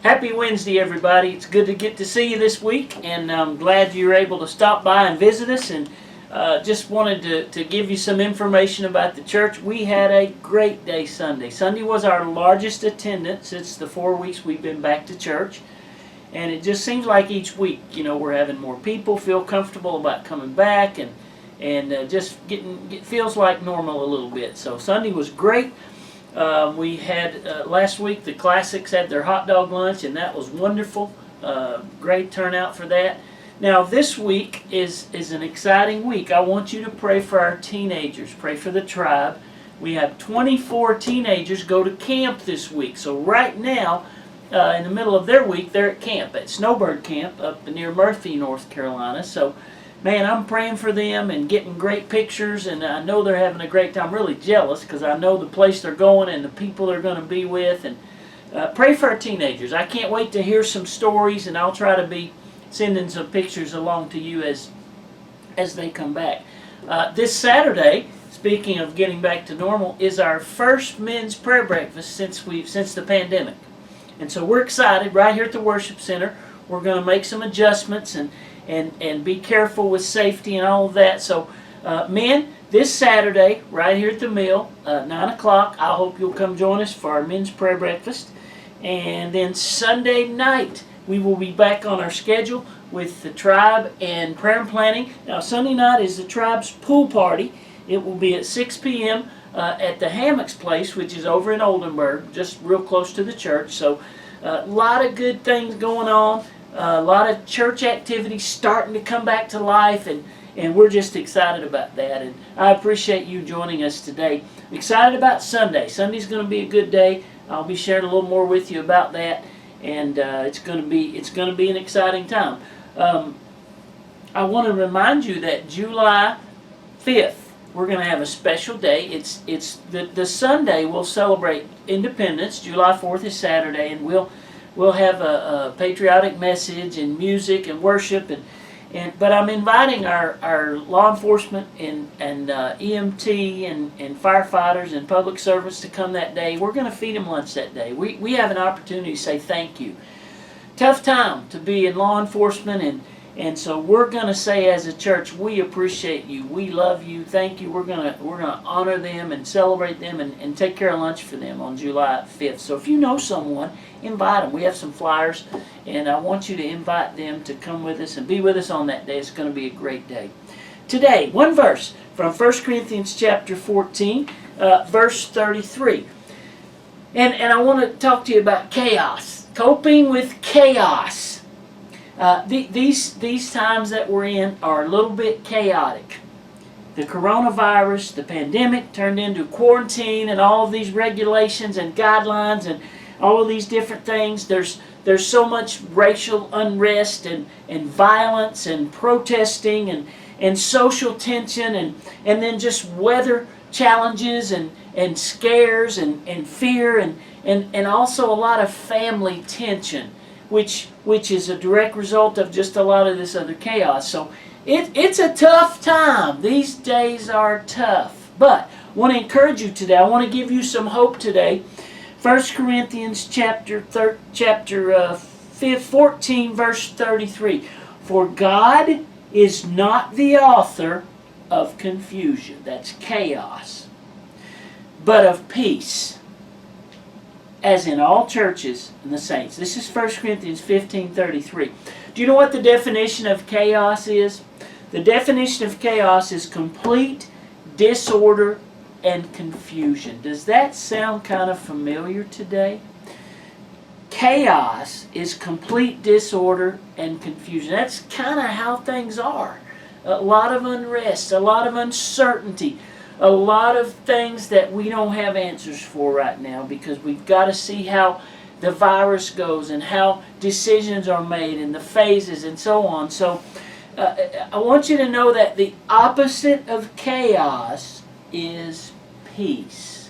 Happy Wednesday, everybody. It's good to get to see you this week, and I'm glad you're able to stop by and visit us. And just wanted to give you some information about the church. We had a great day Sunday. Sunday was our largest attendance since the 4 weeks we've been back to church. And it just seems like each week, we're having more people feel comfortable about coming back, and just it feels like normal a little bit. So Sunday was great. We had last week the Classics had their hot dog lunch, and that was wonderful. Great turnout for that. Now this week is an exciting week. I want you to pray for our teenagers. Pray for the tribe. We have 24 teenagers go to camp this week. So right now, in the middle of their week, they're at camp, at Snowbird Camp up near Murphy, North Carolina. So, man, I'm praying for them and getting great pictures, and I know they're having a great time. I'm really jealous because I know the place they're going and the people they're going to be with. And pray for our teenagers. I can't wait to hear some stories, and I'll try to be sending some pictures along to you as they come back. This Saturday, speaking of getting back to normal, is our first men's prayer breakfast since the pandemic. And so we're excited right here at the Worship Center. We're going to make some adjustments and be careful with safety and all of that. So, men, this Saturday, right here at the mill, 9 o'clock, I hope you'll come join us for our men's prayer breakfast. And then Sunday night, we will be back on our schedule with the tribe and prayer and planning. Now, Sunday night is the tribe's pool party. It will be at 6 p.m. At the Hammocks place, which is over in Oldenburg, just real close to the church. So a lot of good things going on, a lot of church activities starting to come back to life, and we're just excited about that. And I appreciate you joining us today. I'm excited about Sunday. Sunday's going to be a good day. I'll be sharing a little more with you about that, and it's going to be an exciting time. I want to remind you that July 5th, we're going to have a special day. It's the Sunday we'll celebrate Independence. July 4th is Saturday, and we'll have a patriotic message and music and worship but I'm inviting our law enforcement and EMT and firefighters and public servants to come that day. We're going to feed them lunch that day. We have an opportunity to say thank you. Tough time to be in law enforcement, and so we're going to say as a church, we appreciate you, we love you, thank you. We're going to honor them and celebrate them and take care of lunch for them on July 5th. So if you know someone, invite them. We have some flyers, and I want you to invite them to come with us and be with us on that day. It's going to be a great day. Today, one verse from 1 Corinthians chapter 14, verse 33. And I want to talk to you about chaos, coping with chaos. These times that we're in are a little bit chaotic. The coronavirus, the pandemic turned into quarantine and all of these regulations and guidelines and all of these different things. There's so much racial unrest and violence and protesting and social tension and then just weather challenges and scares and fear and also a lot of family tension, which is a direct result of just a lot of this other chaos. So it's a tough time. These days are tough. But I want to encourage you today. I want to give you some hope today. 1 Corinthians chapter 14, verse 33. For God is not the author of confusion, that's chaos, but of peace, as in all churches and the saints. This is 1 Corinthians 15:33. Do you know what the definition of chaos is? The definition of chaos is complete disorder and confusion. Does that sound kind of familiar today? Chaos is complete disorder and confusion. That's kind of how things are. A lot of unrest, a lot of uncertainty, a lot of things that we don't have answers for right now because we've got to see how the virus goes and how decisions are made and the phases and so on. So I want you to know that the opposite of chaos is peace.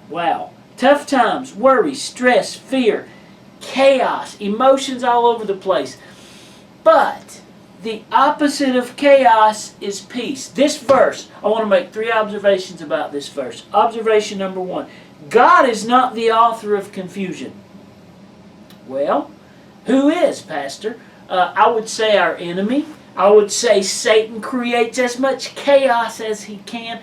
Wow. Tough times, worry, stress, fear, chaos, emotions all over the place. But the opposite of chaos is peace. This verse, I want to make 3 observations about this verse. Observation number 1, God is not the author of confusion. Well, who is, Pastor? I would say our enemy. I would say Satan creates as much chaos as he can.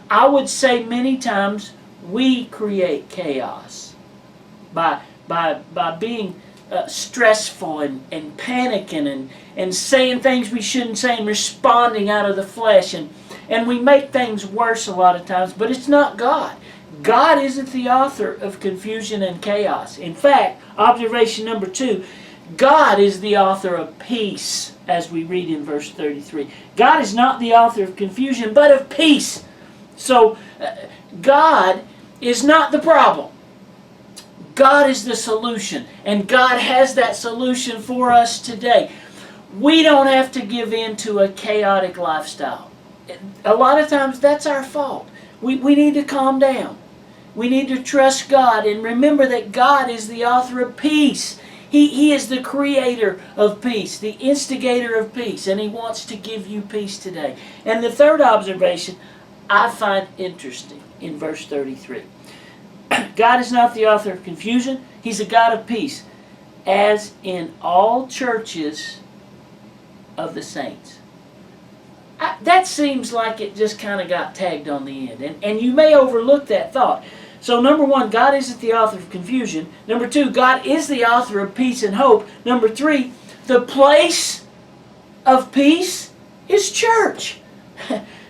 I would say many times we create chaos by being stressful and panicking and saying things we shouldn't say and responding out of the flesh. And we make things worse a lot of times, but it's not God. God isn't the author of confusion and chaos. In fact, observation number 2, God is the author of peace, as we read in verse 33. God is not the author of confusion, but of peace. So, God is not the problem. God is the solution, and God has that solution for us today. We don't have to give in to a chaotic lifestyle. A lot of times that's our fault. We need to calm down. We need to trust God and remember that God is the author of peace. He is the creator of peace, the instigator of peace, and He wants to give you peace today. And the third observation I find interesting in verse 33. God is not the author of confusion. He's a God of peace, as in all churches of the saints. That seems like it just kind of got tagged on the end. And you may overlook that thought. So number 1, God isn't the author of confusion. Number 2, God is the author of peace and hope. Number 3, the place of peace is church.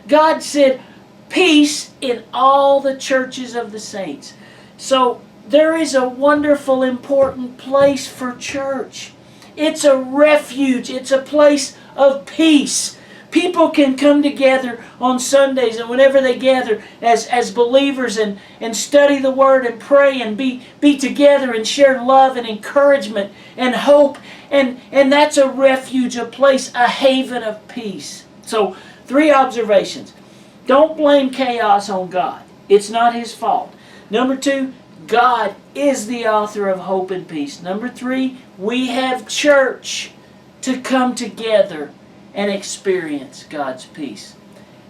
God said, peace in all the churches of the saints. So there is a wonderful, important place for church. It's a refuge. It's a place of peace. People can come together on Sundays and whenever they gather as believers and study the Word and pray and be together and share love and encouragement and hope. And that's a refuge, a place, a haven of peace. So 3 observations. Don't blame chaos on God. It's not His fault. Number 2, God is the author of hope and peace. Number 3, we have church to come together and experience God's peace.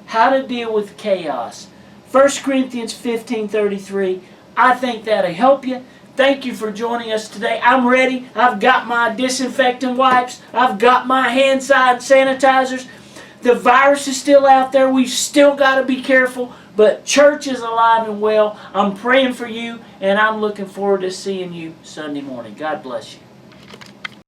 How to deal with chaos. 1 Corinthians 15:33. I think that'll help you. Thank you for joining us today. I'm ready. I've got my disinfectant wipes. I've got my hand sanitizers. The virus is still out there. We've still got to be careful. But church is alive and well. I'm praying for you, and I'm looking forward to seeing you Sunday morning. God bless you.